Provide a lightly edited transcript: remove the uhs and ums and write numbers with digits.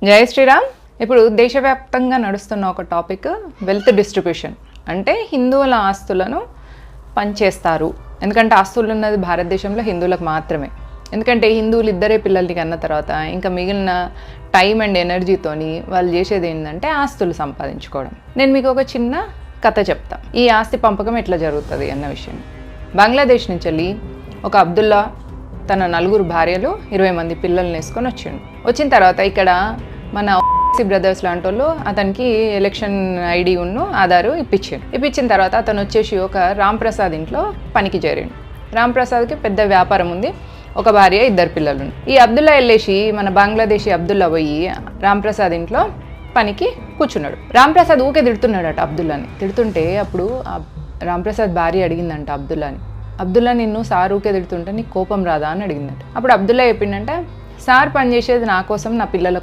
జై శ్రీరామ్. ఇప్పుడు దేశవ్యాప్తంగా నడుస్తున్న ఒక టాపిక్ వెల్త్ డిస్ట్రిబ్యూషన్. అంటే హిందువుల ఆస్తులను పంచేస్తారు. ఎందుకంటే ఆస్తులు ఉన్నది భారతదేశంలో హిందువులకు మాత్రమే. ఎందుకంటే హిందువులు ఇద్దరే పిల్లల్ని కన్న తర్వాత ఇంకా మిగిలిన టైం అండ్ ఎనర్జీతోని వాళ్ళు చేసేది ఏంటంటే ఆస్తులు సంపాదించుకోవడం. నేను మీకు ఒక చిన్న కథ చెప్తా. ఈ ఆస్తి పంపకం ఎట్లా జరుగుతుంది అన్న విషయం. బంగ్లాదేశ్ నుంచి వెళ్ళి ఒక అబ్దుల్లా తన 4 భార్యలు 20 మంది పిల్లల్ని వేసుకొని వచ్చిన తర్వాత ఇక్కడ మన బ్రదర్స్ లాంటి వాళ్ళు అతనికి ఎలక్షన్ ఐడి ఆధారు ఇప్పించిన తర్వాత అతను వచ్చేసి ఒక రామ్ ప్రసాద్ ఇంట్లో పనికి చేరిండు. రామ్ ప్రసాద్కి పెద్ద వ్యాపారం ఉంది, ఒక భార్య 2 పిల్లలు. ఈ అబ్దుల్లా వెళ్ళేసి మన బంగ్లాదేశీ అబ్దుల్లా పోయి రామ్ ప్రసాద్ ఇంట్లో పనికి కూర్చున్నాడు. రామ్ ప్రసాద్ ఊకే తిడుతున్నాడట అబ్దుల్లాని. తిడుతుంటే అప్పుడు రామ్ ప్రసాద్ భార్య అడిగిందంట అబ్దుల్లా నిన్ను సార్ ఊకే తిడుతుంటే నీకు కోపం రాదా అని అడిగిందంట. అప్పుడు అబ్దుల్లా చెప్పిండంట, సార్ పనిచేసేది నా కోసం, నా పిల్లల